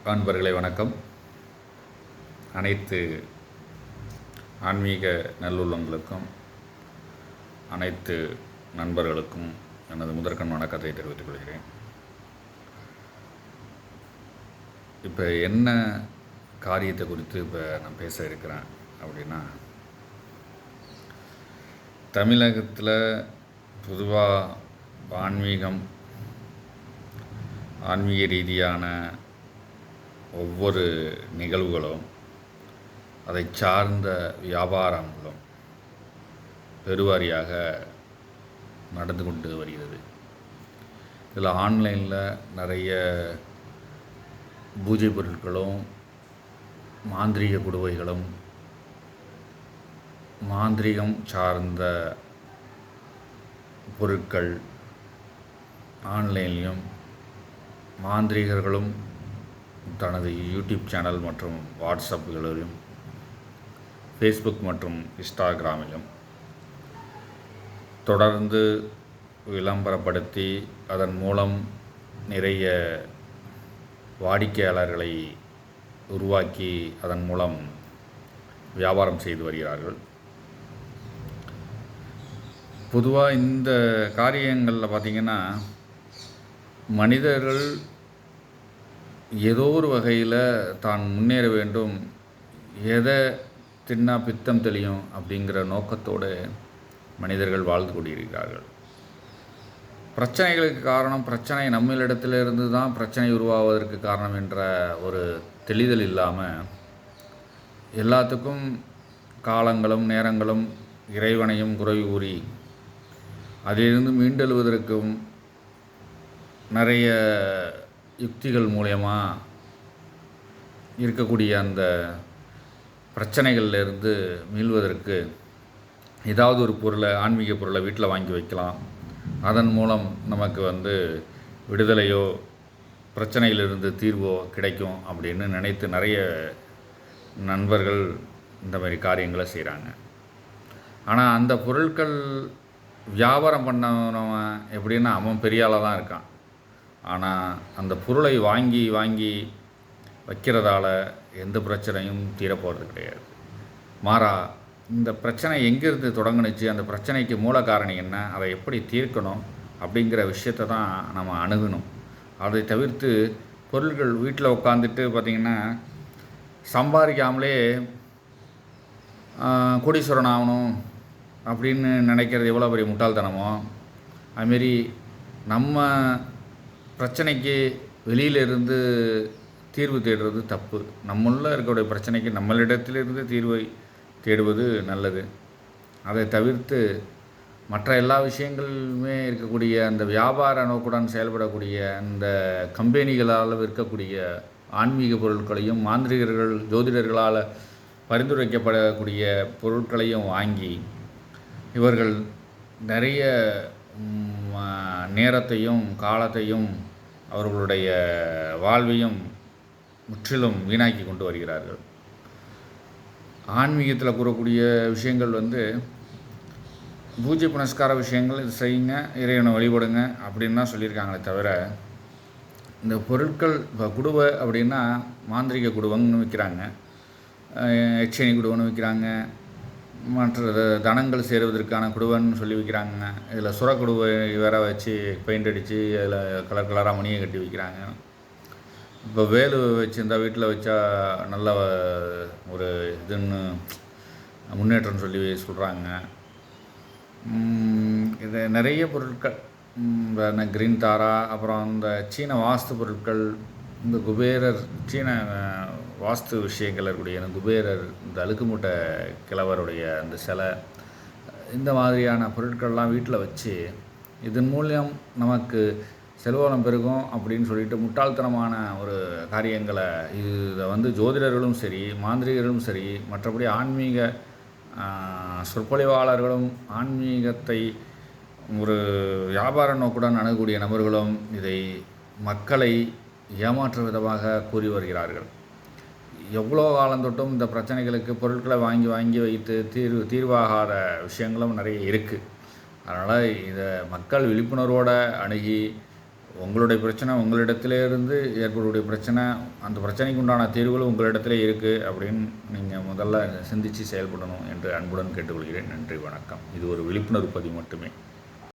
அன்பர்களே வணக்கம். அனைத்து ஆன்மீக நல்லுள்ளங்களுக்கும் அனைத்து நண்பர்களுக்கும் எனது முதற்கண் வணக்கத்தை தெரிவித்துக் கொள்கிறேன். இப்போ என்ன காரியத்தை குறித்து இப்போ நான் பேச இருக்கிறேன் அப்படின்னா, தமிழகத்தில் பொதுவாக ஆன்மீக ரீதியான ஒவ்வொரு நிகழ்வுகளும் அதை சார்ந்த வியாபாரங்களும் பெருவாரியாக நடந்து கொண்டு வருகிறது. இதில் ஆன்லைனில் நிறைய பூஜை பொருட்களும் மாந்திரீக குடுவைகளும் மாந்திரீகம் சார்ந்த பொருட்கள் ஆன்லைன்லேயும் மாந்திரீகர்களும் தனது யூடியூப் சேனல் மற்றும் வாட்ஸ்அப்புகளிலும் ஃபேஸ்புக் மற்றும் இன்ஸ்டாகிராமிலும் தொடர்ந்து விளம்பரப்படுத்தி அதன் மூலம் நிறைய வாடிக்கையாளர்களை உருவாக்கி அதன் மூலம் வியாபாரம் செய்து வருகிறார்கள். பொதுவாக இந்த காரியங்களில் பார்த்திங்கன்னா, மனிதர்கள் ஏதோ ஒரு வகையில் தான் முன்னேற வேண்டும், எதை தின்னா பித்தம் தெளியும் அப்படிங்கிற நோக்கத்தோடு மனிதர்கள் வாழ்ந்து கொண்டிருக்கிறார்கள். பிரச்சனைகளுக்கு காரணம் பிரச்சனை நம்மளிடத்திலிருந்து தான் பிரச்சனை உருவாவதற்கு காரணம் என்ற ஒரு தெளிதல் இல்லாமல் எல்லாத்துக்கும் காலங்களும் நேரங்களும் இறைவனையும் குறை கூறி அதிலிருந்து மீண்டெழுவதற்கும் நிறைய யுக்திகள் மூலயமா இருக்கக்கூடிய அந்த பிரச்சனைகளிலிருந்து மீள்வதற்கு ஏதாவது ஒரு பொருளை, ஆன்மீக பொருளை வீட்டில் வாங்கி வைக்கலாம், அதன் மூலம் நமக்கு விடுதலையோ பிரச்சனையிலிருந்து தீர்வோ கிடைக்கும் அப்படின்னு நினைத்து நிறைய நண்பர்கள் இந்த மாதிரி காரியங்களை செய்கிறாங்க. ஆனால் அந்த பொருட்கள் வியாபாரம் பண்ணவன் எப்படின்னா அவன் பெரிய ஆளாக தான் இருக்கான். ஆனால் அந்த பொருளை வாங்கி வைக்கிறதால எந்த பிரச்சனையும் தீரப்போகிறது கிடையாது. மாறா இந்த பிரச்சனை எங்கேருந்து தொடங்குனுச்சு, அந்த பிரச்சனைக்கு மூல காரணம் என்ன, அதை எப்படி தீர்க்கணும் அப்படிங்கிற விஷயத்தை தான் நம்ம அணுகணும். அதை தவிர்த்து பொருட்கள் வீட்டில் உட்காந்துட்டு பார்த்திங்கன்னா சம்பாதிக்காமலே கோடீஸ்வரன் ஆகணும் அப்படின்னு நினைக்கிறது எவ்வளோ பெரிய முட்டாள்தனமோ, அதுமாரி நம்ம பிரச்சனைக்கு வெளியிலிருந்து தீர்வு தேடுறது தப்பு. நம்முள்ள இருக்கக்கூடிய பிரச்சனைக்கு நம்மளிடத்திலிருந்து தீர்வை தேடுவது நல்லது. அதை தவிர்த்து மற்ற எல்லா விஷயங்களுமே இருக்கக்கூடிய அந்த வியாபார நோக்குடன் செயல்படக்கூடிய அந்த கம்பெனிகளால் விற்கக்கூடிய ஆன்மீக பொருட்களையும் மாந்திரிகர்கள் ஜோதிடர்களால் பரிந்துரைக்கப்படக்கூடிய பொருட்களையும் வாங்கி இவர்கள் நிறைய நேரத்தையும் காலத்தையும் அவர்களுடைய வாழ்வையும் முற்றிலும் வீணாக்கி கொண்டு வருகிறார்கள். ஆன்மீகத்தில் கூறக்கூடிய விஷயங்கள் பூஜை புனஸ்கார விஷயங்கள் இது செய்யுங்க, இறைவனை வழிபடுங்க அப்படின்னு தான் சொல்லியிருக்காங்களே தவிர, இந்த பொருட்கள் இப்போ குடுவை அப்படின்னா மாந்திரிக குடுவங்கன்னு விற்கிறாங்க, யட்சணி குடுவன்னு விற்கிறாங்க, மற்ற தனங்கள் சேருவதற்கான குடுவைன்னு சொல்லி விற்கிறாங்க. இதில் சுரக்குடுவை வேற வச்சு பெயிண்ட் அடித்து அதில் கலர் கலராக மணியை கட்டி விற்கிறாங்க. இப்போ வேலு வச்சுருந்தா வீட்டில் வச்சா நல்ல ஒரு இதுன்னு முன்னேற்றம் சொல்லி சொல்கிறாங்க. இது நிறைய பொருட்கள், இந்த கிரீன் தாரா, அப்புறம் இந்த சீன வாஸ்து பொருட்கள், இந்த குபேரர் சீன வாஸ்து விஷயங்கள் இருக்கக்கூடிய குபேரர், இந்த அழுக்குமுட்டை கிழவருடைய அந்த சிலை, இந்த மாதிரியான பொருட்கள்லாம் வீட்டில் வச்சு இதன் மூலம் நமக்கு செல்வம் பெருகும் அப்படின்னு சொல்லிட்டு முட்டாள்தனமான ஒரு காரியங்களை இதை ஜோதிடர்களும் சரி மாந்திரிகர்களும் சரி மற்றபடி ஆன்மீக சொற்பொழிவாளர்களும் ஆன்மீகத்தை ஒரு வியாபார நோக்குடன் அணுகக்கூடிய நபர்களும் இதை மக்களை ஏமாற்று விதமாக கூறி வருகிறார்கள். எவ்வளோ காலந்தொட்டும் இந்த பிரச்சனைகளுக்கு பொருட்களை வாங்கி வைத்து தீர்வாகாத விஷயங்களும் நிறைய இருக்குது. அதனால் இதை மக்கள் விழிப்புணர்வோடு அணுகி உங்களுடைய பிரச்சனை உங்களிடத்திலே இருந்து ஏற்படக்கூடிய பிரச்சனை, அந்த பிரச்சனைக்கு உண்டான தீர்வுகள் உங்களிடத்திலே இருக்குது அப்படின்னு நீங்கள் முதல்ல சிந்தித்து செயல்படணும் என்று அன்புடன் கேட்டுக்கொள்கிறேன். நன்றி, வணக்கம். இது ஒரு விழிப்புணர்வு பதிவு மட்டுமே.